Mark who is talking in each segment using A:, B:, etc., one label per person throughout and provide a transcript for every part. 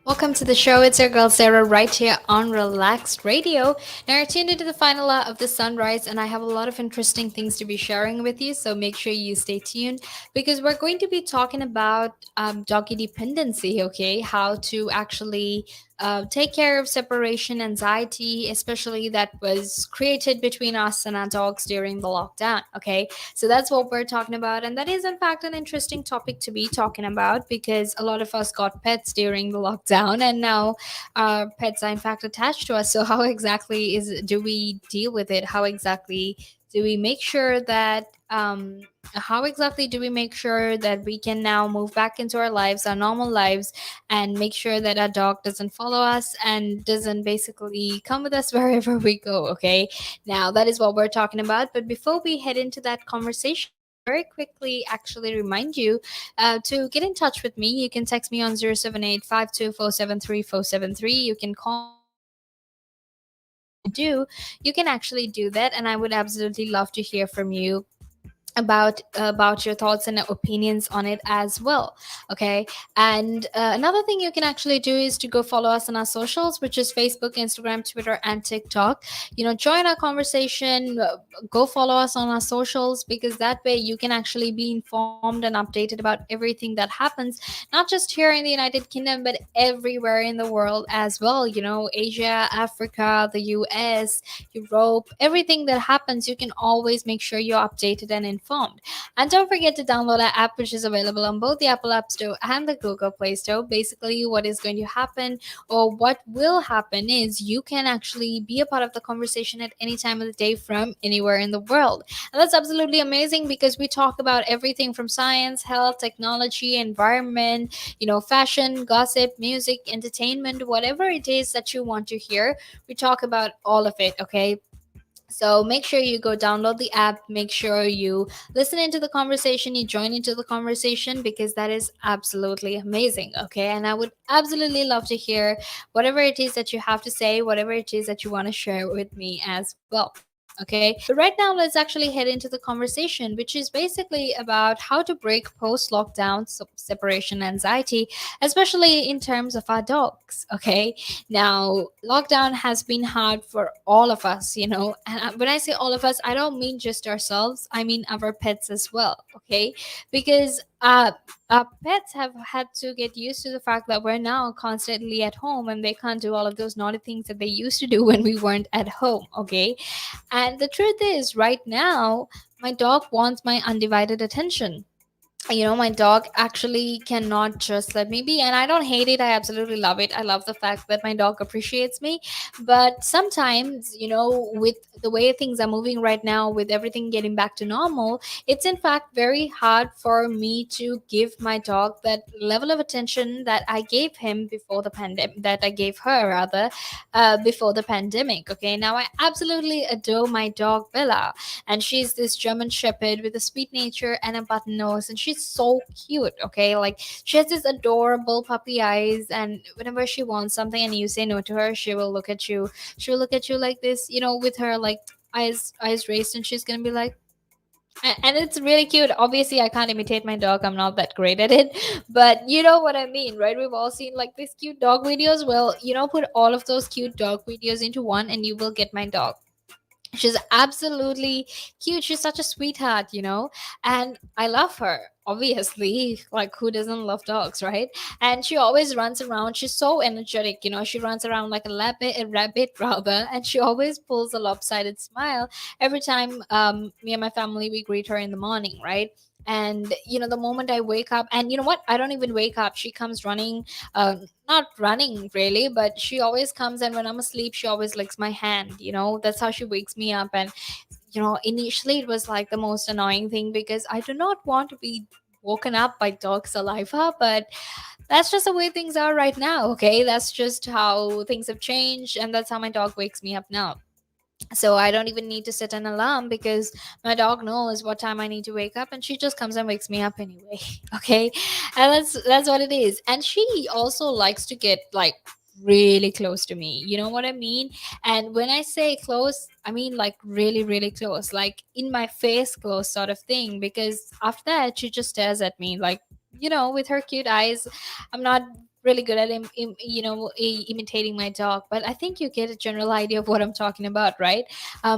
A: Welcome to the show. It's your girl Sarah right here on Relaxed Radio. Now you're tuned into the final hour of the sunrise, and I have a lot of interesting things to be sharing with you. So make sure you stay tuned because we're going to be talking about doggy dependency. Okay, how to actually take care of separation anxiety, especially that was created between us and our dogs during the lockdown. Okay, so that's what we're talking about, and that is in fact an interesting topic to be talking about because a lot of us got pets during the lockdown, and now our pets are in fact attached to us. So how exactly is do we deal with it? How exactly do we make sure that how exactly do we make sure that we can now move back into our lives, our normal lives, and make sure that our dog doesn't follow us and doesn't basically come with us wherever we go? Okay, now, that is what we're talking about. But before we head into that conversation, I would very quickly actually remind you to get in touch with me. You can text me on 078 You can call me on 079 If you want to do, you can actually do that. And I would absolutely love to hear from you about your thoughts and opinions on it as well. Okay, and another thing you can actually do is to go follow us on our socials, which is Facebook, Instagram, Twitter, and TikTok. Join our conversation. Go follow us on our socials because that way you can actually be informed and updated about everything that happens, not just here in the United Kingdom but everywhere in the world as well. Asia, Africa, the US, Europe, everything that happens, you can always make sure you're updated and informed. And don't forget to download our app, which is available on both the Apple App Store and the Google Play Store. Basically, what is going to happen or what will happen is you can actually be a part of the conversation at any time of the day from anywhere in the world. And that's absolutely amazing because we talk about everything from science, health, technology, environment, fashion, gossip, music, entertainment, whatever it is that you want to hear. We talk about all of it, okay? So make sure you go download the app, make sure you listen into the conversation, you join into the conversation because that is absolutely amazing. Okay. And I would absolutely love to hear whatever it is that you have to say, whatever it is that you want to share with me as well. Okay. But right now, let's actually head into the conversation, which is basically about how to break post lockdown separation anxiety, especially in terms of our dogs. Okay. Now, lockdown has been hard for all of us, and when I say all of us, I don't mean just ourselves, I mean our pets as well, okay? Because our pets have had to get used to the fact that we're now constantly at home and they can't do all of those naughty things that they used to do when we weren't at home, okay? And the truth is, right now, my dog wants my undivided attention. My dog actually cannot just let me be, and I don't hate it. I absolutely love it. I love the fact that my dog appreciates me. But sometimes, with the way things are moving right now, with everything getting back to normal, it's in fact very hard for me to give my dog that level of attention that I gave him before the pandemic, that I gave her rather, before the pandemic. Okay, now I absolutely adore my dog Bella, and she's this German Shepherd with a sweet nature and a button nose, and she's so cute. Okay, like she has this adorable puppy eyes, and whenever she wants something and you say no to her, she will look at you. She will look at you like this, with her like eyes raised, and she's gonna be like. And it's really cute. Obviously, I can't imitate my dog. I'm not that great at it. But you know what I mean, right? We've all seen like these cute dog videos. Well, put all of those cute dog videos into one and you will get my dog. She's absolutely cute. She's such a sweetheart, and I love her. Obviously, like who doesn't love dogs, right? And she always runs around. She's so energetic, She runs around like a rabbit rather, and she always pulls a lopsided smile every time me and my family we greet her in the morning, right? And the moment I wake up, and you know what? I don't even wake up. She comes running, not running really, but she always comes, and when I'm asleep she always licks my hand. That's how she wakes me up. And initially it was like the most annoying thing because I do not want to be woken up by dog saliva, but that's just the way things are right now. Okay, that's just how things have changed, and that's how my dog wakes me up now. So I don't even need to set an alarm because my dog knows what time I need to wake up, and she just comes and wakes me up anyway. Okay, and that's what it is. And she also likes to get like really close to me, you know what I mean? And when I say close, I mean like really really close, like in my face close sort of thing, because after that she just stares at me like, with her cute eyes. I'm not really good at imitating my dog, but I think you get a general idea of what I'm talking about, right?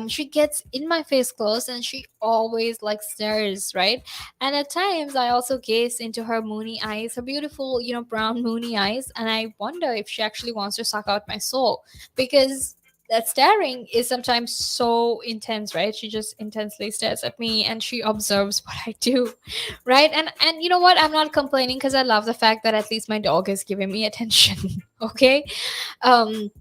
A: She gets in my face close and she always like stares, right? And at times I also gaze into her moony eyes, her beautiful, brown moony eyes, and I wonder if she actually wants to suck out my soul, because that staring is sometimes so intense, right? She just intensely stares at me and she observes what I do, right? And you know what? I'm not complaining because I love the fact that at least my dog is giving me attention. Okay. Um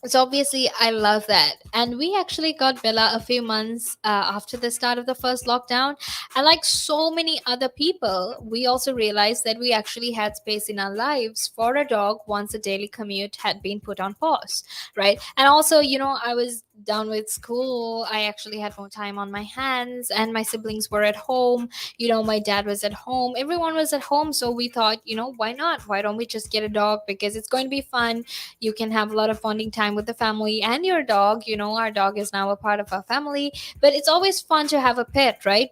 A: so obviously I love that, and we actually got Bella a few months after the start of the first lockdown, and like so many other people, we also realized that we actually had space in our lives for a dog once the daily commute had been put on pause, right? And also, I was done with school, I actually had more time on my hands, and my siblings were at home, my dad was at home, everyone was at home, so we thought, why not, why don't we just get a dog, because it's going to be fun. You can have a lot of bonding time with the family and your dog. Our dog is now a part of our family, but it's always fun to have a pet, right?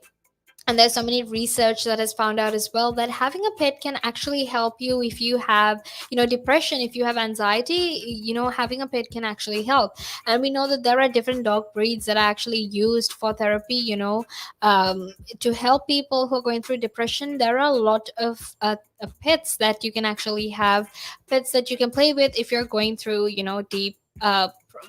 A: And there's so many research that has found out as well that having a pet can actually help you if you have depression, if you have anxiety. Having a pet can actually help. And we know that there are different dog breeds that are actually used for therapy, to help people who are going through depression. There are a lot of pets that you can actually have, pets that you can play with if you're going through deep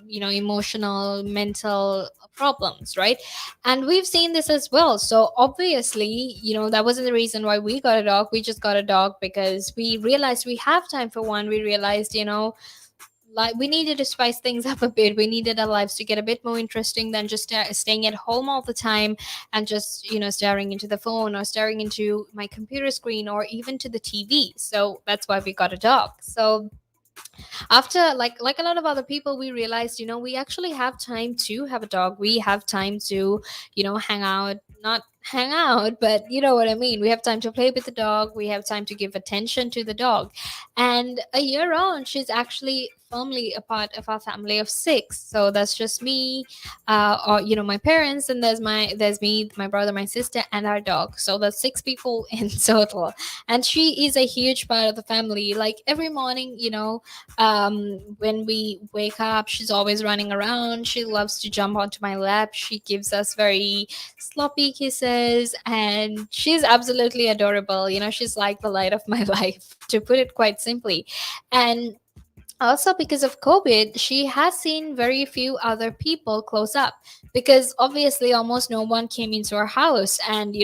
A: emotional, mental problems, right? And we've seen this as well. So obviously, that wasn't the reason why we got a dog. We just got a dog because we realized we have time for one. We realized, like we needed to spice things up a bit. We needed our lives to get a bit more interesting than just staying at home all the time and just staring into the phone or staring into my computer screen or even to the TV. So that's why we got a dog. So after, like a lot of other people, we realized, we actually have time to have a dog. We have time to hang out, not hang out, but you know what I mean. We have time to play with the dog, we have time to give attention to the dog. And a year on, she's actually firmly a part of our family of six. So that's just me, or my parents, and there's me, my brother, my sister, and our dog. So that's six people in total. And she is a huge part of the family. Like every morning, when we wake up, she's always running around. She loves to jump onto my lap. She gives us very sloppy kisses, and she's absolutely adorable. She's like the light of my life, to put it quite simply. And also, because of COVID, she has seen very few other people close up, because obviously almost no one came into our house. And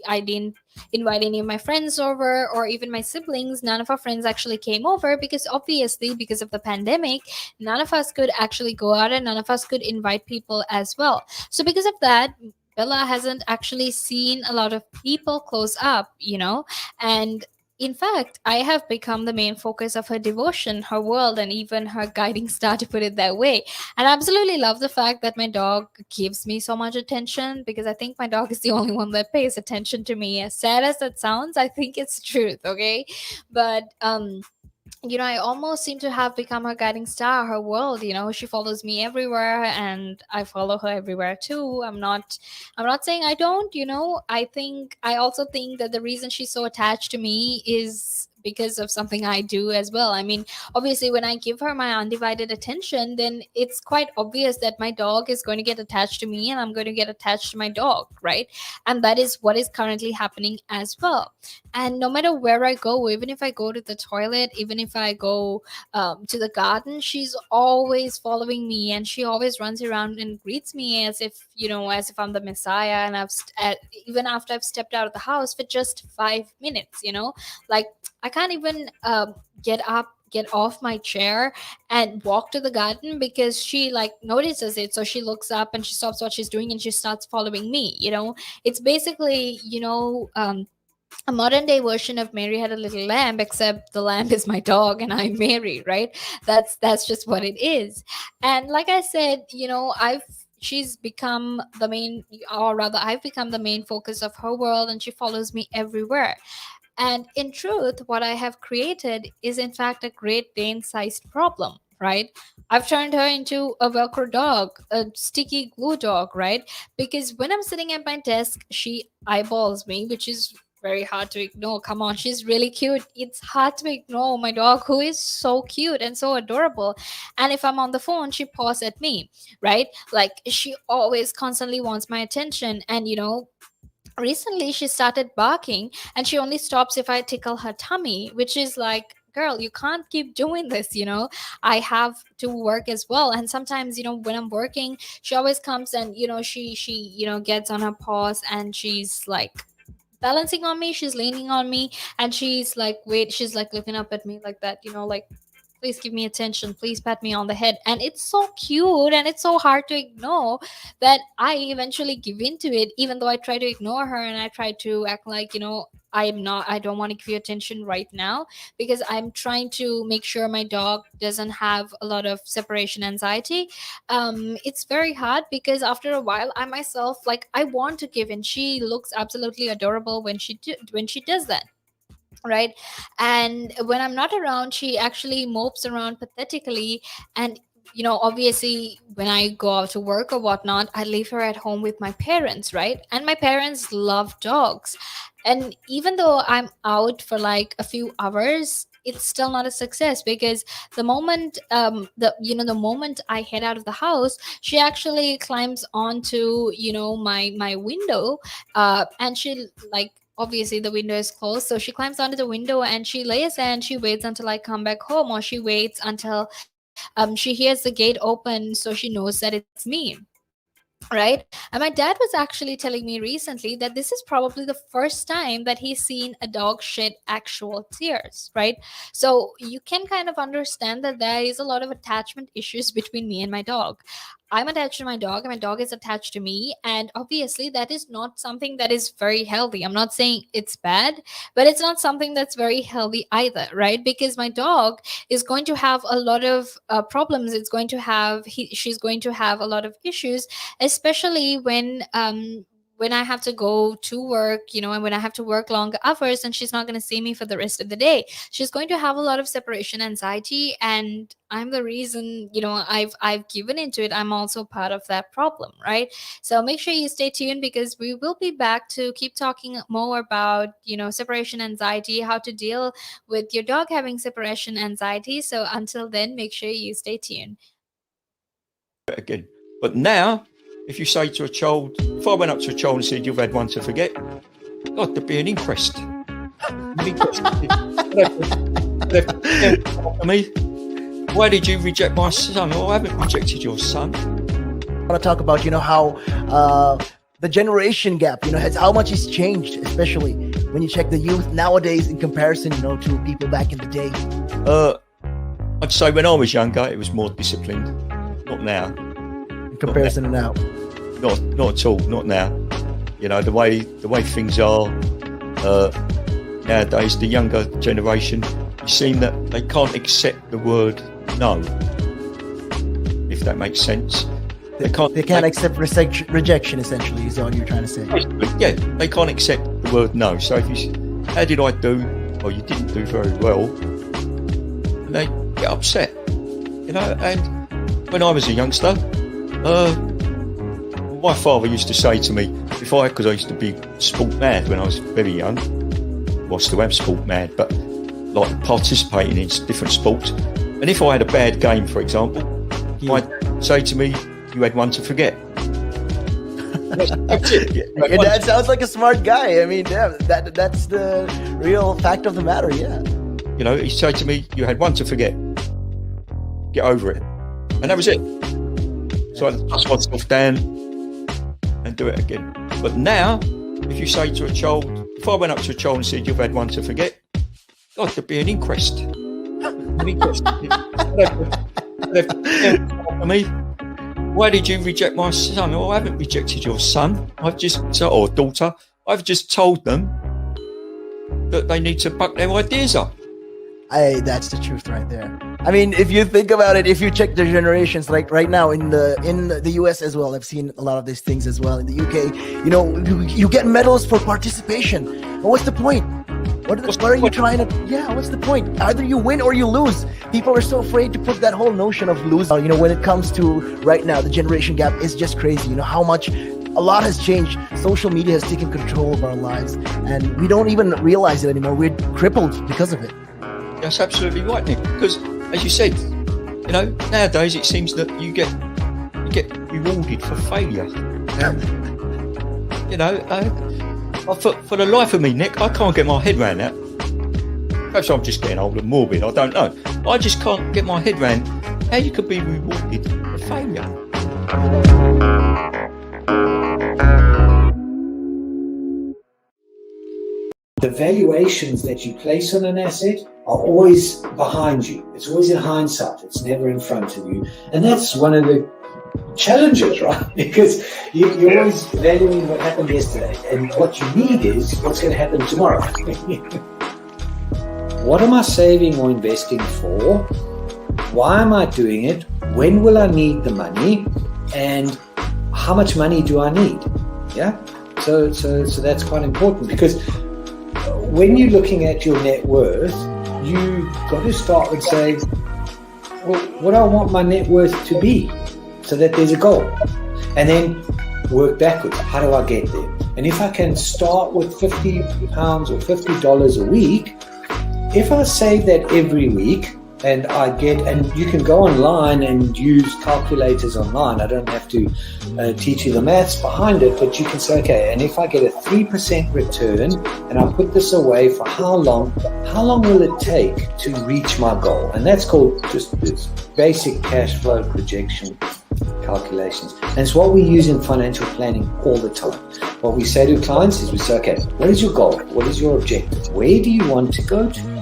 A: I didn't invite any of my friends over, or even my siblings. None of our friends actually came over, because obviously, because of the pandemic, none of us could actually go out and none of us could invite people as well. So because of that, Bella hasn't actually seen a lot of people close up, and in fact, I have become the main focus of her devotion, her world, and even her guiding star, to put it that way. And I absolutely love the fact that my dog gives me so much attention, because I think my dog is the only one that pays attention to me. As sad as that sounds, I think it's the truth, okay? But I almost seem to have become her guiding star, her world. She follows me everywhere, and I follow her everywhere too. I'm not saying I don't. I also think that the reason she's so attached to me is because of something I do as well. I mean, obviously, when I give her my undivided attention, then it's quite obvious that my dog is going to get attached to me and I'm going to get attached to my dog, right? And that is what is currently happening as well. And no matter where I go, even if I go to the toilet, even if I go to the garden, she's always following me, and she always runs around and greets me as if as if I'm the messiah. And even after I've stepped out of the house for just 5 minutes, like I can't even get up, get off my chair and walk to the garden, because she like notices it. So she looks up and she stops what she's doing and she starts following me. It's basically a modern day version of Mary Had a Little Lamb, except the lamb is my dog and I'm Mary, right? That's just what it is. And like I said, I've she's become the main, or rather I've become the main focus of her world, and she follows me everywhere. And in truth, what I have created is in fact a Great Dane sized problem, right? I've turned her into a Velcro dog, a sticky glue dog, right? Because when I'm sitting at my desk, she eyeballs me, which is very hard to ignore. Come on, she's really cute. It's hard to ignore my dog, who is so cute and so adorable. And if I'm on the phone, she paws at me, right? Like, she always constantly wants my attention. And recently she started barking, and she only stops if I tickle her tummy, which is like, girl, you can't keep doing this. I have to work as well, and sometimes, when I'm working, she always comes and, she gets on her paws, and she's like balancing on me, she's leaning on me, and she's like, wait, she's like looking up at me like that, like, please give me attention, please pat me on the head. And it's so cute, and it's so hard to ignore, that I eventually give in to it, even though I try to ignore her, and I try to act like, I don't want to give you attention right now, because I'm trying to make sure my dog doesn't have a lot of separation anxiety. It's very hard, because after a while, I myself, like, I want to give in. She looks absolutely adorable when when she does that, right? And when I'm not around, she actually mopes around pathetically. And obviously, when I go out to work or whatnot, I leave her at home with my parents, right? And my parents love dogs. And even though I'm out for like a few hours, it's still not a success, because the moment I head out of the house, she actually climbs onto my window, and she, like, obviously the window is closed, so she climbs onto the window, and she lays there, and she waits until I come back home, or she waits until she hears the gate open, so she knows that it's me, right? And my dad was actually telling me recently that this is probably the first time that he's seen a dog shed actual tears, right? So you can kind of understand that there is a lot of attachment issues between me and my dog. I'm attached to my dog, and my dog is attached to me. And obviously, that is not something that is very healthy. I'm not saying it's bad, but it's not something that's very healthy either, right? Because my dog is going to have a lot of problems. It's going to have, she's going to have a lot of issues, especially when I have to go to work, and when I have to work long hours, and she's not going to see me for the rest of the day. She's going to have a lot of separation anxiety, and I'm the reason, I've given into it. I'm also part of that problem, right? So make sure you stay tuned, because we will be back to keep talking more about, separation anxiety, how to deal with your dog having separation anxiety. So until then, make sure you stay tuned.
B: Again. But now, if you say to a child, if I went up to a child and said, you've had one to forget, God, there'd be an inquest. Me, why did you reject my son? Well, I haven't rejected your son.
C: I want to talk about, how the generation gap, has how much it's changed, especially when you check the youth nowadays in comparison, to people back in the day.
B: I'd say when I was younger, it was more disciplined. Not now.
C: In comparison to now.
B: Not at all. Not now. The way things are nowadays, the younger generation, you seem that they can't accept the word no. If that makes sense.
C: They can't accept rejection, essentially, is what you're trying to say.
B: Yeah, they can't accept the word no. So if you, how did I do? Or you didn't do very well, and they get upset. And when I was a youngster, my father used to say to me, because I used to be sport mad when I was very young, well, I still am sport mad, but like participating in different sports. And if I had a bad game, for example, he might say to me, you had one to forget.
C: That's it. Your dad sounds like a smart guy. I mean, damn, that's the real fact of the matter, yeah.
B: He'd say to me, you had one to forget. Get over it. And that was it. So I dust myself down and do it again. But now, if you say to a child, if I went up to a child and said, you've had one to forget, God, there'd be an inquest. An inquest. Me, why did you reject my son? Well, I haven't rejected your son. Or daughter. I've just told them that they need to buck their ideas up.
C: That's the truth right there. I mean, if you think about it, if you check the generations, like right now in the US as well, I've seen a lot of these things as well. In the UK, you get medals for participation. But what's the point? What are you trying to? Yeah, what's the point? Either you win or you lose. People are so afraid to put that whole notion of lose. When it comes to right now, the generation gap is just crazy. How much a lot has changed. Social media has taken control of our lives, and we don't even realize it anymore. We're crippled because of it.
B: That's absolutely right, Nick. Because, as you said, nowadays it seems that you get rewarded for failure. For the life of me, Nick, I can't get my head around that. Perhaps I'm just getting old and morbid. I don't know. I just can't get my head around how you could be rewarded for failure.
D: The valuations that you place on an asset are always behind you. It's always in hindsight. It's never in front of you. And that's one of the challenges, right? Because you're always valuing what happened yesterday. And what you need is what's going to happen tomorrow. What am I saving or investing for? Why am I doing it? When will I need the money? And how much money do I need? Yeah. So that's quite important, because when you're looking at your net worth, you got to start with saying, well, what do I want my net worth to be, so that there's a goal, and then work backwards. How do I get there? And if I can start with £50 or $50 a week, if I save that every week, and you can go online and use calculators online. I don't have to teach you the maths behind it, but you can say, okay, and if I get a 3% return and I put this away for how long will it take to reach my goal? And that's called just this basic cash flow projection calculations. And it's what we use in financial planning all the time. What we say to clients is we say, okay, what is your goal? What is your objective? Where do you want to go to?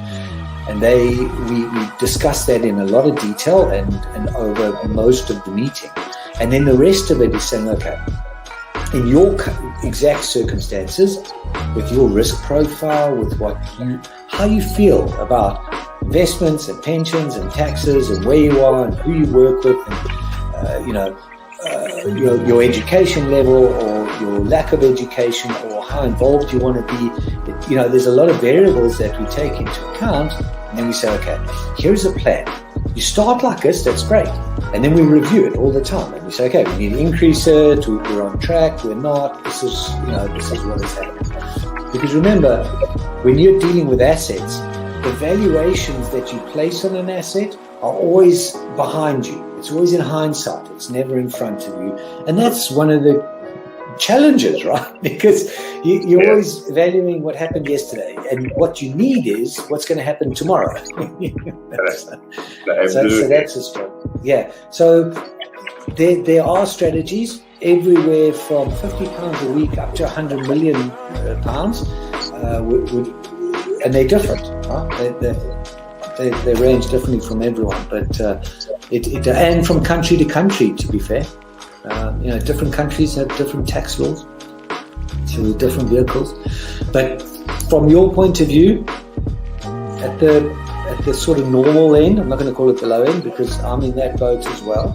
D: And we discuss that in a lot of detail and over most of the meeting. And then the rest of it is saying, okay, in your exact circumstances, with your risk profile, with how you feel about investments and pensions and taxes and where you are and who you work with, and your education level or your lack of education, or how involved you want to be. There's a lot of variables that we take into account. And then we say, okay, here's a plan. You start like this, that's great. And then we review it all the time. And we say, okay, we need to increase it, we're on track, we're not, this is what is happening. Because remember, when you're dealing with assets, the valuations that you place on an asset are always behind you. It's always in hindsight. It's never in front of you. And that's one of the challenges, right? Because you're always valuing what happened yesterday, and what you need is what's going to happen tomorrow. So that's a struggle. Yeah. So there are strategies everywhere from £50 a week up to £100 million, and they're different. Huh? They range differently from everyone, but and from country to country, to be fair. Different countries have different tax laws, so with different vehicles. But from your point of view, at the sort of normal end, I'm not going to call it the low end because I'm in that boat as well.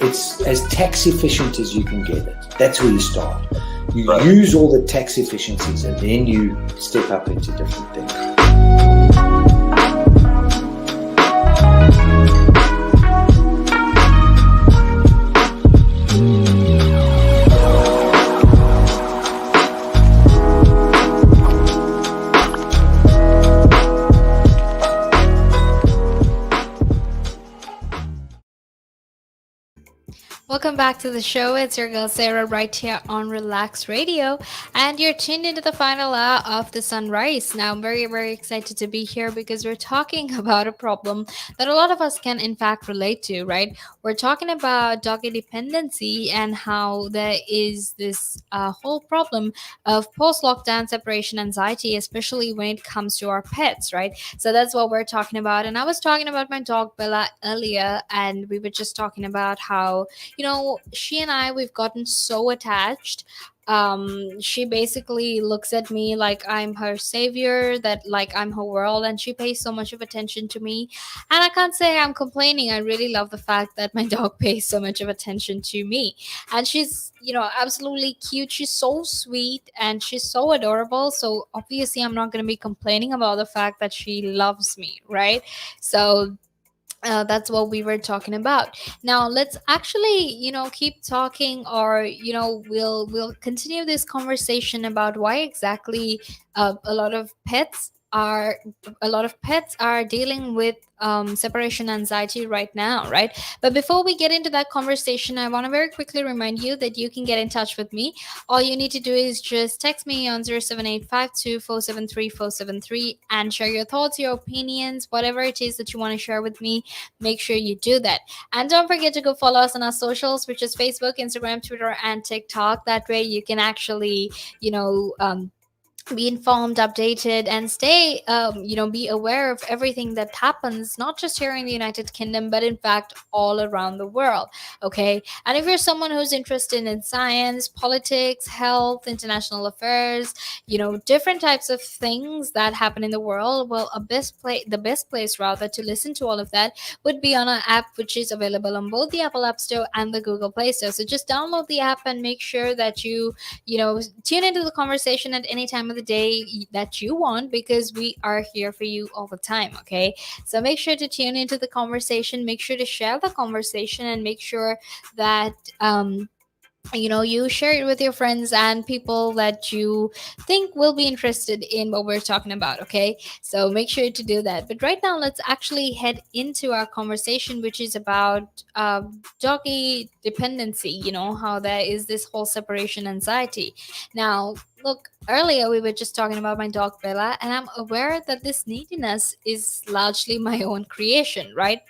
D: It's as tax efficient as you can get it. That's where you start. You use all the tax efficiencies, and then you step up into different things.
A: Welcome back to the show. It's your girl Sarah right here on Relaks Radio, and you're tuned into the final hour of the sunrise. Now, I'm very, very excited to be here because we're talking about a problem that a lot of us can, in fact, relate to, right? We're talking about doggy dependency and how there is this whole problem of post-lockdown separation anxiety, especially when it comes to our pets, right? So that's what we're talking about. And I was talking about my dog Bella earlier, and we were just talking about how she and we've gotten so attached. She basically looks at me like I'm her savior, that like I'm her world, and she pays so much of attention to me. And I can't say I'm complaining. I really love the fact that my dog pays so much of attention to me. And she's, absolutely cute. She's so sweet and she's so adorable. So obviously I'm not going to be complaining about the fact that she loves me, right? So That's what we were talking about. Now let's actually, keep talking, or we'll continue this conversation about why exactly a lot of pets are dealing with separation anxiety right now, right? But before we get into that conversation, I want to very quickly remind you that you can get in touch with me. All you need to do is just text me on 07852473473 and share your thoughts, your opinions, whatever it is that you want to share with me. Make sure you do that. And don't forget to go follow us on our socials, which is Facebook, Instagram, Twitter, and TikTok. That way you can actually, you know, um, be informed, updated, and stay, be aware of everything that happens, not just here in the United Kingdom, but in fact all around the world. Okay. And if you're someone who's interested in science, politics, health, international affairs, different types of things that happen in the world, well, the best place rather to listen to all of that would be on an app which is available on both the Apple App Store and the Google Play Store. So just download the app and make sure that you tune into the conversation at any time of the day that you want, because we are here for you all the time. Okay. So make sure to tune into the conversation, make sure to share the conversation, and make sure that you share it with your friends and people that you think will be interested in what we're talking about. Okay, so make sure to do that. But right now let's actually head into our conversation, which is about doggy dependency. How there is this whole separation anxiety. Now look, earlier we were just talking about my dog Bella, and I'm aware that this neediness is largely my own creation, right?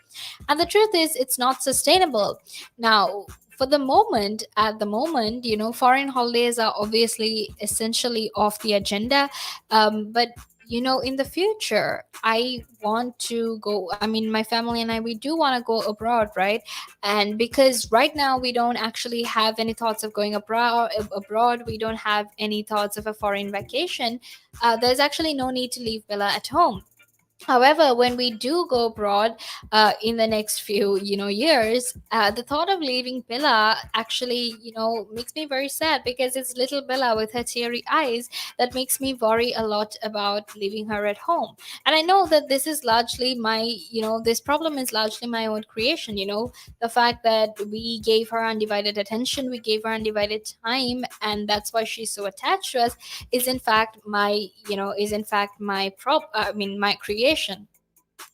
A: And the truth is, it's not sustainable. Now, at the moment, foreign holidays are obviously essentially off the agenda. But in the future, I want to go. I mean, my family and I, we do want to go abroad, right? And because right now we don't actually have any thoughts of going abroad, we don't have any thoughts of a foreign vacation. There's actually no need to leave Bella at home. However, when we do go abroad in the next few years, the thought of leaving Bella actually makes me very sad, because it's little Bella with her teary eyes that makes me worry a lot about leaving her at home. And I know that this is largely this problem is largely my own creation. The fact that we gave her undivided attention, we gave her undivided time, and that's why she's so attached to us, is in fact my creation.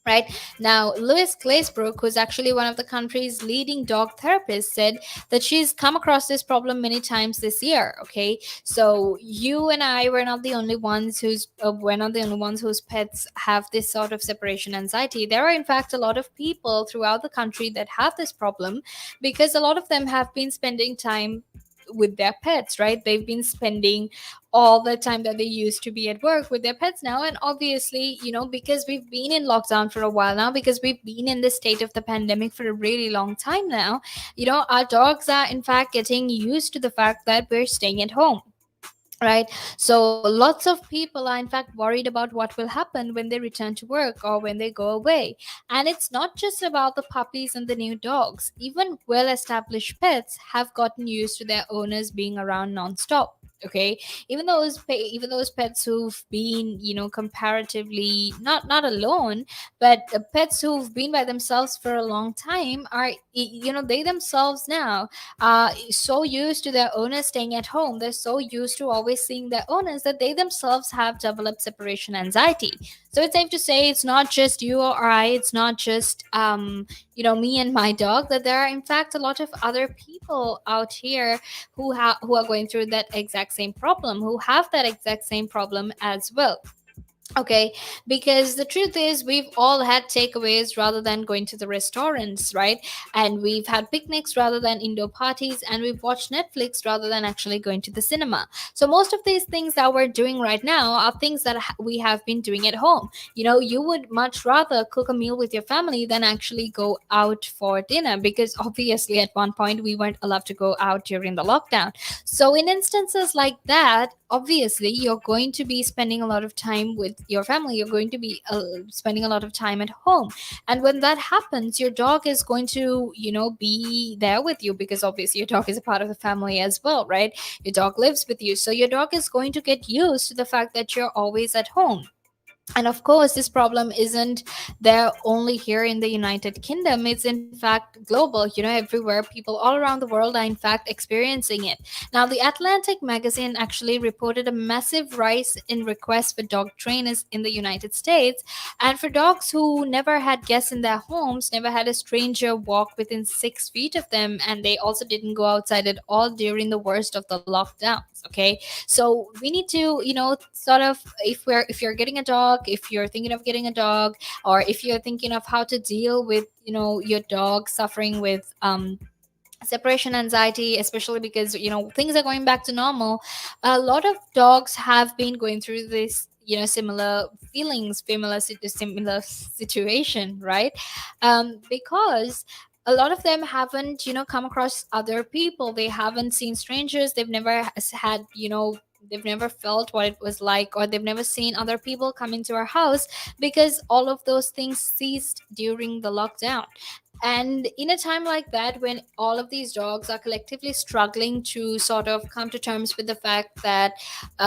A: Right now, Louise Glazebrook, who's actually one of the country's leading dog therapists, said that she's come across this problem many times this year. Okay, so you and I were not the only ones whose pets have this sort of separation anxiety. There are in fact a lot of people throughout the country that have this problem, because a lot of them have been spending time with their pets, right? They've been spending all the time that they used to be at work with their pets now. And obviously, because we've been in lockdown for a while now, because we've been in this state of the pandemic for a really long time now, our dogs are in fact getting used to the fact that we're staying at home. Right. So lots of people are in fact worried about what will happen when they return to work or when they go away. And it's not just about the puppies and the new dogs. Even well established pets have gotten used to their owners being around nonstop. Okay, even those pets who've been comparatively not alone, but pets who've been by themselves for a long time are they themselves now so used to their owners staying at home. They're so used to always seeing their owners that they themselves have developed separation anxiety. So it's safe to say it's not just you or I, it's not just me and my dog, that there are in fact a lot of other people out here who are going through that exact same problem, who have that exact same problem as well. Okay, because the truth is, we've all had takeaways rather than going to the restaurants, right? And we've had picnics rather than indoor parties, and we've watched Netflix rather than actually going to the cinema. So most of these things that we're doing right now are things that we have been doing at home. You would much rather cook a meal with your family than actually go out for dinner, because obviously at one point we weren't allowed to go out during the lockdown. So in instances like that, obviously you're going to be spending a lot of time with your family, you're going to be spending a lot of time at home. And when that happens, your dog is going to be there with you, because obviously your dog is a part of the family as well, right? Your dog lives with you, so your dog is going to get used to the fact that you're always at home. And of course, this problem isn't there only here in the United Kingdom. It's in fact global. Everywhere, people all around the world are in fact experiencing it. Now, the Atlantic magazine actually reported a massive rise in requests for dog trainers in the United States, and for dogs who never had guests in their homes, never had a stranger walk within 6 feet of them, and they also didn't go outside at all during the worst of the lockdowns. Okay, so we need to, sort of, if you're getting a dog, if you're thinking of getting a dog, or if you're thinking of how to deal with, your dog suffering with separation anxiety, especially because things are going back to normal. A lot of dogs have been going through this, similar feelings, similar situation, right? Because a lot of them haven't, come across other people. They haven't seen strangers. They've never had, they've never felt what it was like, or they've never seen other people come into our house, because all of those things ceased during the lockdown. And in a time like that, when all of these dogs are collectively struggling to sort of come to terms with the fact that,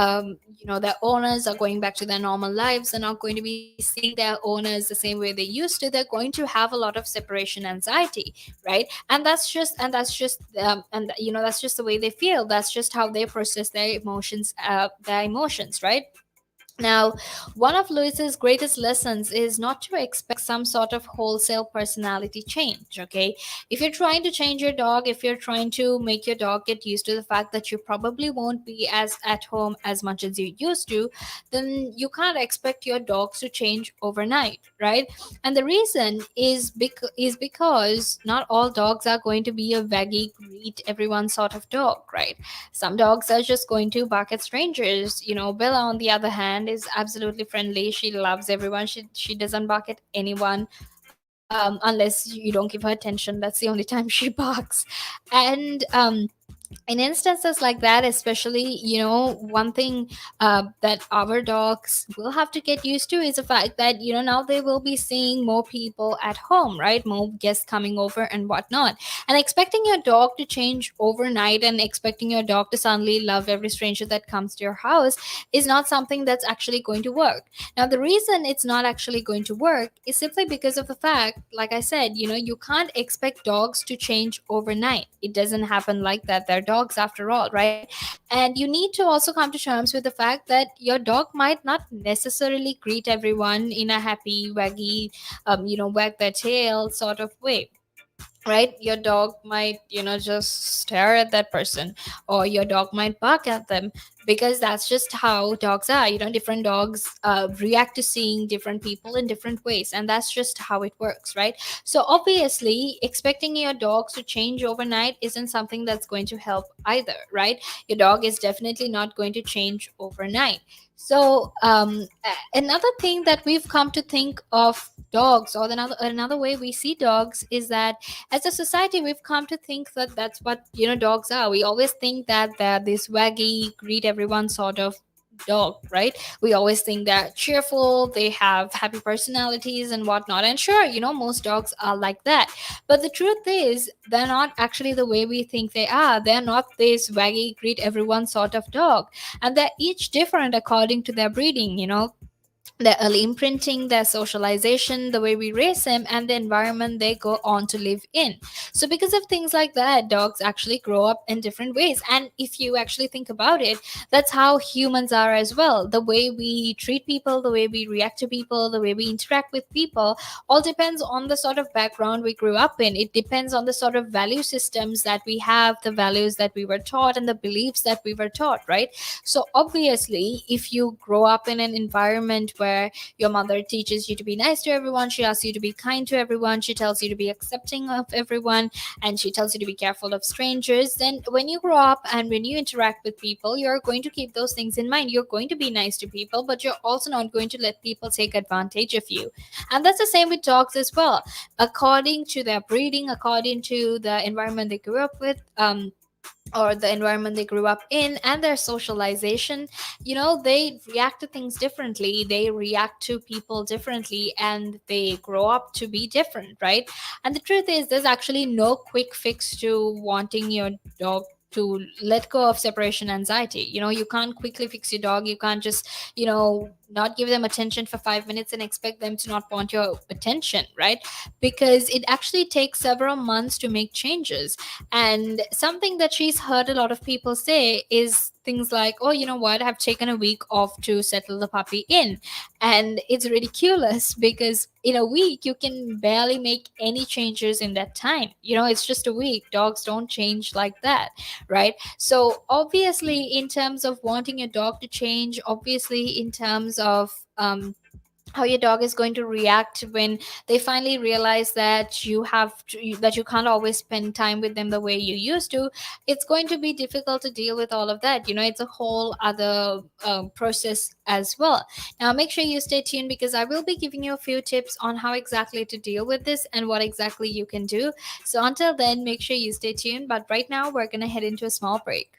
A: their owners are going back to their normal lives, they're not going to be seeing their owners the same way they used to, they're going to have a lot of separation anxiety, right? And that's just the way they feel. That's just how they process their emotions, right? Now, one of Lewis's greatest lessons is not to expect some sort of wholesale personality change, okay? If you're trying to change your dog, if you're trying to make your dog get used to the fact that you probably won't be as at home as much as you used to, then you can't expect your dogs to change overnight, right? And the reason is because not all dogs are going to be a vaggy, greet everyone sort of dog, right? Some dogs are just going to bark at strangers. Bella, on the other hand, is absolutely friendly. She loves everyone. She doesn't bark at anyone, unless you don't give her attention. That's the only time she barks. And in instances like that, especially, one thing that our dogs will have to get used to is the fact that, now they will be seeing more people at home, right? More guests coming over and whatnot. And expecting your dog to change overnight, and expecting your dog to suddenly love every stranger that comes to your house, is not something that's actually going to work. Now, the reason it's not actually going to work is simply because of the fact, like I said, you can't expect dogs to change overnight. It doesn't happen like that. They're dogs after all, right? And you need to also come to terms with the fact that your dog might not necessarily greet everyone in a happy, waggy, wag their tail sort of way, right? Your dog might, just stare at that person, or your dog might bark at them, because that's just how dogs are. Different dogs react to seeing different people in different ways, and that's just how it works, right? So obviously, expecting your dogs to change overnight isn't something that's going to help either, right? Your dog is definitely not going to change overnight. So another thing that we've come to think of dogs, or another way we see dogs, is that as a society we've come to think that that's what, dogs are. We always think that they're this waggy, greet everyone sort of dog, right? We always think they're cheerful, they have happy personalities and whatnot. And sure, most dogs are like that, but the truth is they're not actually the way we think they are. They're not this waggy, greet everyone sort of dog, and they're each different according to their breeding, their early imprinting, their socialization, the way we raise them, and the environment they go on to live in. So, because of things like that, dogs actually grow up in different ways. And if you actually think about it, that's how humans are as well. The way we treat people, the way we react to people, the way we interact with people, all depends on the sort of background we grew up in. It depends on the sort of value systems that we have, the values that we were taught, and the beliefs that we were taught, right? So, obviously, if you grow up in an environment where your mother teaches you to be nice to everyone, she asks you to be kind to everyone, she tells you to be accepting of everyone, and she tells you to be careful of strangers, then when you grow up and when you interact with people, you're going to keep those things in mind. You're going to be nice to people, but you're also not going to let people take advantage of you. And that's the same with dogs as well. According to their breeding, according to the environment they grew up with, or the environment they grew up in, and their socialization, they react to things differently, they react to people differently, and they grow up to be different, right? And the truth is, there's actually no quick fix to wanting your dog let go of separation anxiety. You can't quickly fix your dog. You can't just not give them attention for 5 minutes and expect them to not want your attention, right? Because it actually takes several months to make changes. And something that she's heard a lot of people say is things like, oh, you know what, I've taken a week off to settle the puppy in. And it's ridiculous because in a week you can barely make any changes in that time. It's just a week. Dogs don't change like that, right? So obviously, in terms of wanting your dog to change, obviously in terms of how your dog is going to react when they finally realize that that you can't always spend time with them the way you used to, it's going to be difficult to deal with all of that. It's a whole other process as well. Now make sure you stay tuned, because I will be giving you a few tips on how exactly to deal with this and what exactly you can do. So until then, make sure you stay tuned, but right now we're going to head into a small break.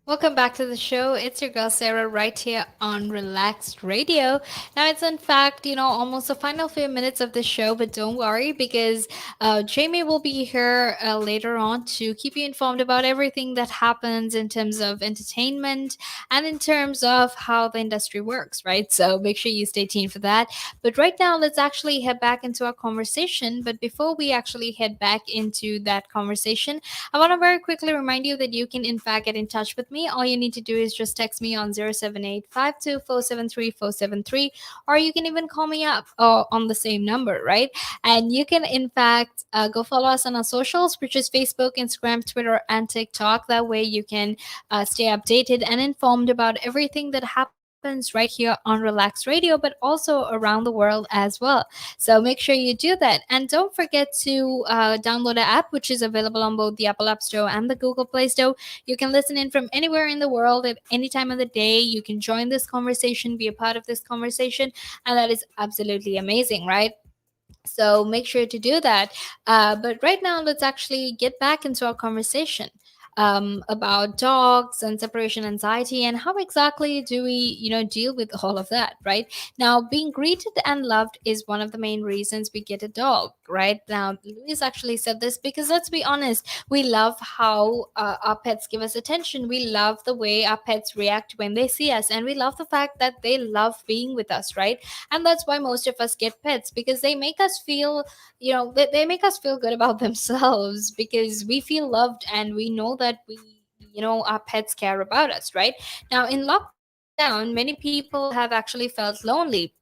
A: Welcome back to the show. It's your girl Sarah right here on Relaxed Radio. Now it's in fact, almost the final few minutes of the show, but don't worry because Jamie will be here later on to keep you informed about everything that happens in terms of entertainment and in terms of how the industry works, right? So make sure you stay tuned for that. But right now, let's actually head back into our conversation. But before we actually head back into that conversation, I want to very quickly remind you that you can, in fact, get in touch with me. All you need to do is just text me on 078 or you can even call me up on the same number, right? And you can, in fact, go follow us on our socials, which is Facebook, Instagram, Twitter, and TikTok. That way you can stay updated and informed about everything that happens right here on Relax Radio, but also around the world as well. So make sure you do that. And don't forget to download the app, which is available on both the Apple App Store and the Google Play Store. You can listen in from anywhere in the world at any time of the day. You can join this conversation, be a part of this conversation, and that is absolutely amazing, right? So make sure to do that. But right now, let's actually get back into our conversation. about dogs and separation anxiety, and how exactly do we, deal with all of that, right? Now, being greeted and loved is one of the main reasons we get a dog, right? Now, Louise actually said this because let's be honest, we love how our pets give us attention. We love the way our pets react when they see us, and we love the fact that they love being with us, right? And that's why most of us get pets, because they make us feel, they make us feel good about themselves, because we feel loved and we know that our pets care about us, right? Now, in lockdown, many people have actually felt lonely,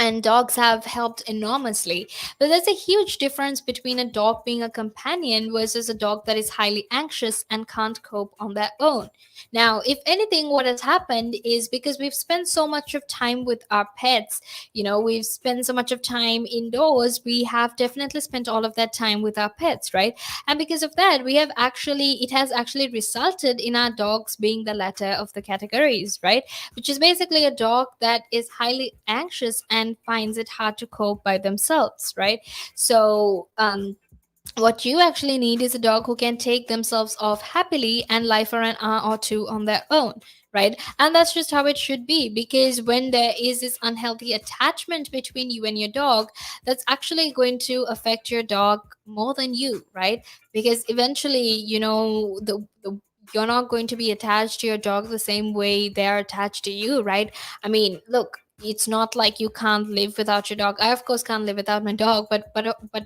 A: and dogs have helped enormously. But there's a huge difference between a dog being a companion versus a dog that is highly anxious and can't cope on their own. Now, if anything, what has happened is because we've spent so much of time with our pets, we've spent so much of time indoors, we have definitely spent all of that time with our pets, right? And because of that, it has actually resulted in our dogs being the latter of the categories, right? Which is basically a dog that is highly anxious and finds it hard to cope by themselves, right? So, what you actually need is a dog who can take themselves off happily and lie for an hour or two on their own, right? And that's just how it should be, because when there is this unhealthy attachment between you and your dog, that's actually going to affect your dog more than you, right? Because eventually, you're not going to be attached to your dog the same way they're attached to you, right? I mean, look, it's not like you can't live without your dog. I of course can't live without my dog, but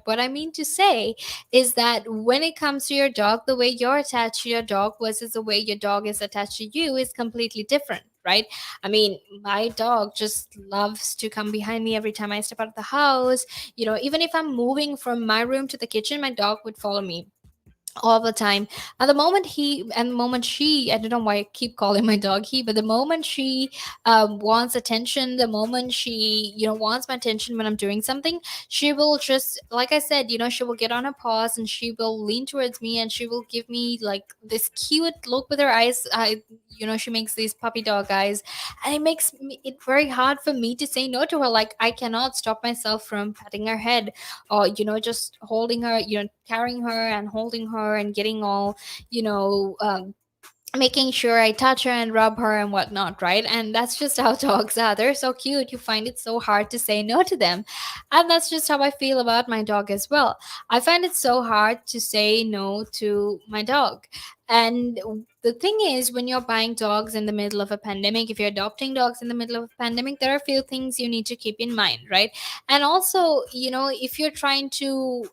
A: what I mean to say is that when it comes to your dog, the way you're attached to your dog versus the way your dog is attached to you is completely different, right? I mean, my dog just loves to come behind me every time I step out of the house. Even if I'm moving from my room to the kitchen, my dog would follow me all the time. And the moment she, I don't know why I keep calling my dog he, but the moment she wants attention, the moment she, wants my attention when I'm doing something, she will just, like I said, she will get on her paws and she will lean towards me and she will give me like this cute look with her eyes. She makes these puppy dog eyes, and it makes it very hard for me to say no to her. Like, I cannot stop myself from patting her head, or just holding her, carrying her and holding her and getting all, you know um, making sure I touch her and rub her and whatnot, right? And that's just how dogs are. They're so cute. You find it so hard to say no to them. And that's just how I feel about my dog as well. I find it so hard to say no to my dog. And the thing is, when you're buying dogs in the middle of a pandemic, if you're adopting dogs in the middle of a pandemic, there are a few things you need to keep in mind, right? And also, if you're trying to,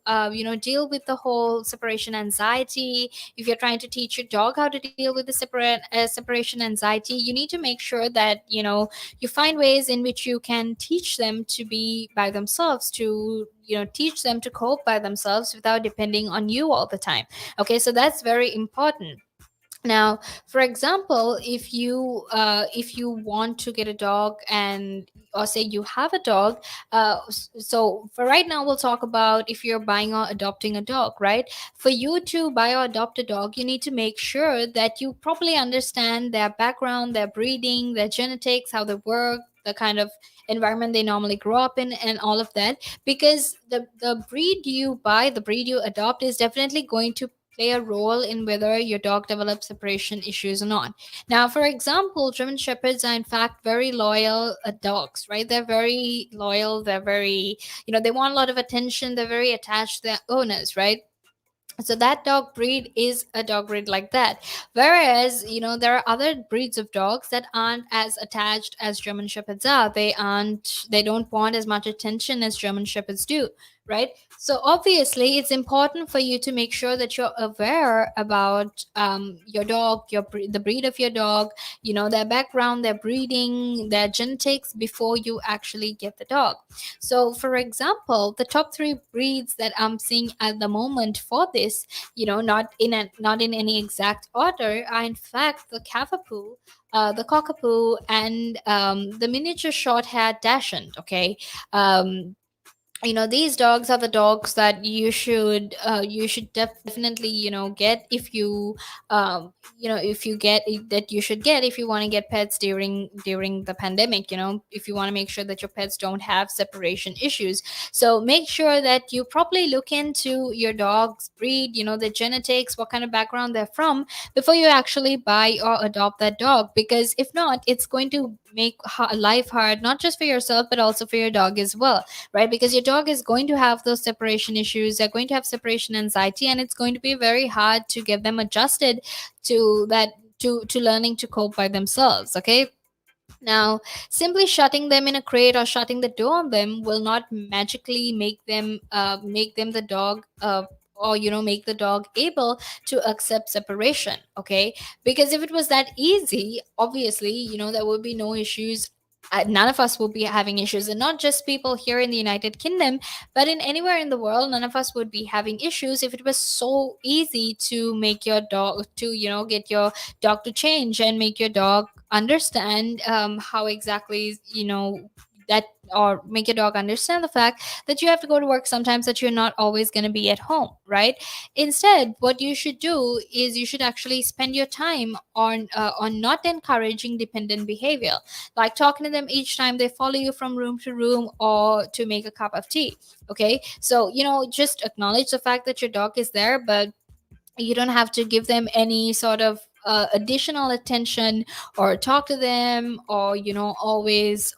A: deal with the whole separation anxiety, if you're trying to teach your dog how to deal with the separation anxiety, you need to make sure that you find ways in which you can teach them to be by themselves, to teach them to cope by themselves without depending on you all the time. Okay, so that's very important. Now, for example, if you want to get a dog, and or say you have a dog, so for right now we'll talk about if you're buying or adopting a dog, right? For you to buy or adopt a dog, you need to make sure that you properly understand their background, their breeding, their genetics, how they work, the kind of environment they normally grow up in, and all of that. Because the breed you buy, the breed you adopt, is definitely going to play a role in whether your dog develops separation issues or not. Now, for example, German Shepherds are in fact very loyal dogs, right? They're very loyal. They're very, they want a lot of attention. They're very attached to their owners, right? So that dog breed is a dog breed like that. Whereas, there are other breeds of dogs that aren't as attached as German Shepherds are. They don't want as much attention as German Shepherds do, right? So obviously it's important for you to make sure that you're aware about your dog, the breed of your dog, their background, their breeding, their genetics, before you actually get the dog. So, for example, the top three breeds that I'm seeing at the moment for this, not in any exact order, are in fact the Cavapoo, the Cockapoo, and the miniature short-haired Dachshund. Okay, um, these dogs are the dogs that you should definitely get if you if you get that you should get if you want to get pets during the pandemic, if you want to make sure that your pets don't have separation issues. So make sure that you properly look into your dog's breed, the genetics, what kind of background they're from, before you actually buy or adopt that dog, because if not, it's going to make life hard, not just for yourself but also for your dog as well, right? Because your dog is going to have those separation issues, they're going to have separation anxiety, and it's going to be very hard to get them adjusted to that, to learning to cope by themselves. Okay, now, simply shutting them in a crate or shutting the door on them will not magically make them the dog, or make the dog able to accept separation. Okay, because if it was that easy, obviously, there would be no issues. None of us will be having issues, and not just people here in the United Kingdom, but in anywhere in the world, none of us would be having issues if it was so easy to make your dog to get your dog to change and make your dog understand how exactly that, or make your dog understand the fact that you have to go to work sometimes, that you're not always going to be at home, right? Instead, what you should do is you should actually spend your time on not encouraging dependent behavior, like talking to them each time they follow you from room to room or to make a cup of tea. Okay, so just acknowledge the fact that your dog is there, but you don't have to give them any sort of additional attention, or talk to them, or always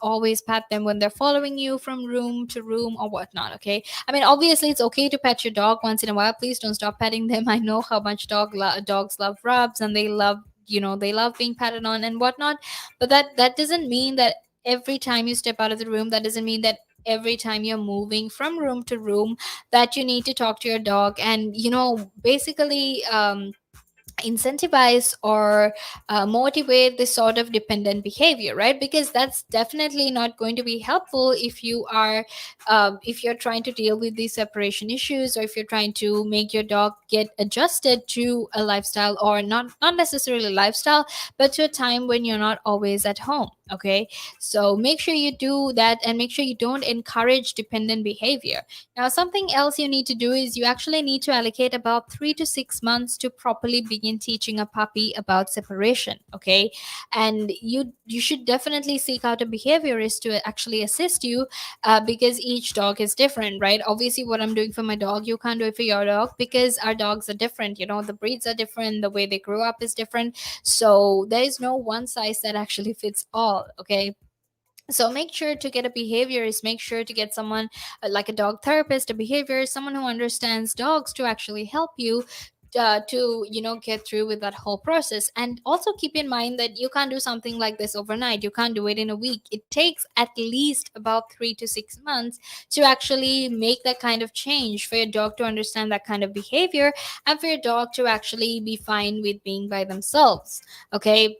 A: pat them when they're following you from room to room or whatnot. Okay, I mean, obviously it's okay to pet your dog once in a while. Please don't stop petting them. I know how much dogs love rubs, and they love being patted on and whatnot, but that doesn't mean that every time you step out of the room, that doesn't mean that every time you're moving from room to room, that you need to talk to your dog and basically incentivize or motivate this sort of dependent behavior, right? Because that's definitely not going to be helpful if you're trying to deal with these separation issues, or if you're trying to make your dog get adjusted to a lifestyle, or not necessarily lifestyle, but to a time when you're not always at home. Okay, so make sure you do that, and make sure you don't encourage dependent behavior. Now, something else you need to do is you actually need to allocate about 3 to 6 months to properly begin teaching a puppy about separation. Okay, and you should definitely seek out a behaviorist to actually assist you, because each dog is different, right? Obviously, what I'm doing for my dog, you can't do it for your dog, because our dogs are different. The breeds are different, the way they grew up is different. So there is no one size that actually fits all. Okay, so make sure to get a behaviorist, make sure to get someone like a dog therapist, a behaviorist, someone who understands dogs, to actually help you to get through with that whole process. And also keep in mind that you can't do something like this overnight, you can't do it in a week. It takes at least about 3 to 6 months to actually make that kind of change, for your dog to understand that kind of behavior, and for your dog to actually be fine with being by themselves. Okay,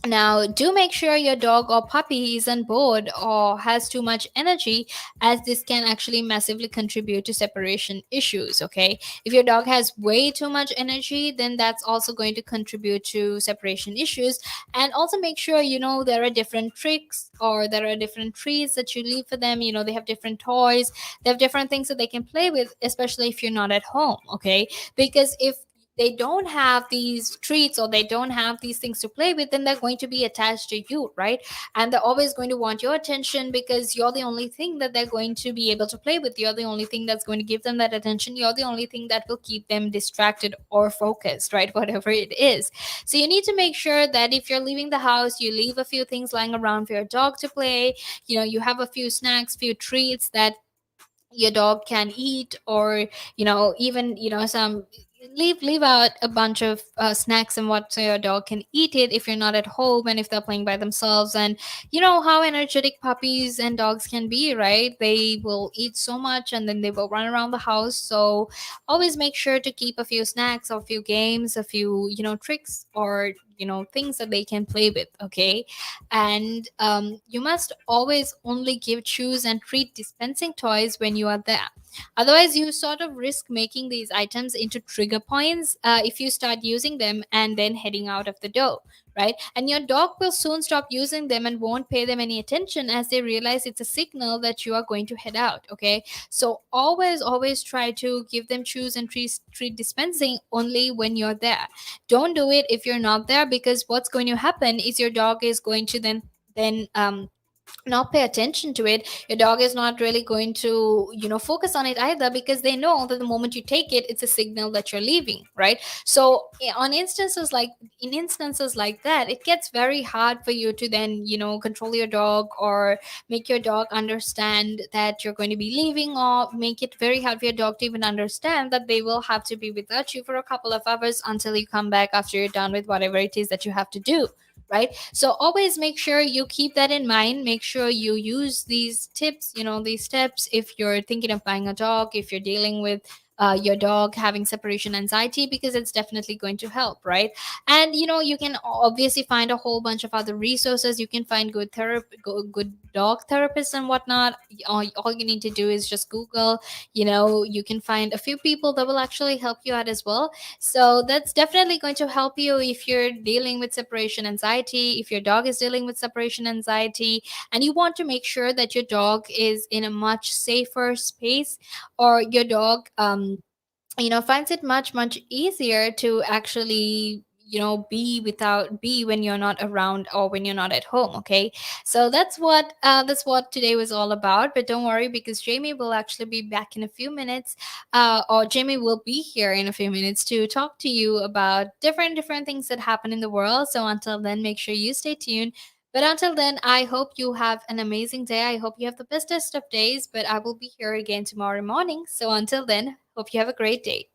A: now, do make sure your dog or puppy isn't bored or has too much energy, as this can actually massively contribute to separation issues. Okay, if your dog has way too much energy, then that's also going to contribute to separation issues. And also make sure there are different tricks, or there are different treats that you leave for them. They have different toys, they have different things that they can play with, especially if you're not at home. Okay, because if they don't have these treats, or they don't have these things to play with, then they're going to be attached to you, right? And they're always going to want your attention, because you're the only thing that they're going to be able to play with. You're the only thing that's going to give them that attention. You're the only thing that will keep them distracted or focused, right? Whatever it is. So you need to make sure that if you're leaving the house, you leave a few things lying around for your dog to play. You have a few snacks, few treats that your dog can eat, or even some, leave out a bunch of snacks and what, so your dog can eat it if you're not at home and if they're playing by themselves. And you know how energetic puppies and dogs can be, right? They will eat so much and then they will run around the house. So always make sure to keep a few snacks, or a few games, a few tricks, or things that they can play with. Okay, and you must always only give chews and treat dispensing toys when you are there. Otherwise, you sort of risk making these items into trigger points if you start using them and then heading out of the door, right? And your dog will soon stop using them and won't pay them any attention as they realize it's a signal that you are going to head out. Okay, so always try to give them chews and treat dispensing only when you're there. Don't do it if you're not there, because what's going to happen is your dog is going to then not pay attention to it. Your dog is not really going to focus on it either, because they know that the moment you take it, it's a signal that you're leaving, right? So in instances like that, it gets very hard for you to then control your dog, or make your dog understand that you're going to be leaving, or make it very hard for your dog to even understand that they will have to be without you for a couple of hours until you come back after you're done with whatever it is that you have to do, right? So always make sure you keep that in mind. Make sure you use these tips, these steps, if you're thinking of buying a dog, if you're dealing with your dog having separation anxiety, because it's definitely going to help, right? And you can obviously find a whole bunch of other resources. You can find good dog therapists and whatnot. All you need to do is just Google. You can find a few people that will actually help you out as well. So that's definitely going to help you if you're dealing with separation anxiety, if your dog is dealing with separation anxiety, and you want to make sure that your dog is in a much safer space, or your dog finds it much easier to actually be when you're not around, or when you're not at home. Okay, so that's what today was all about. But don't worry, because Jamie will actually be back in a few minutes, or Jamie will be here in a few minutes to talk to you about different things that happen in the world. So until then, make sure you stay tuned. But until then, I hope you have an amazing day. I hope you have the bestest of days. But I will be here again tomorrow morning. So until then, hope you have a great day.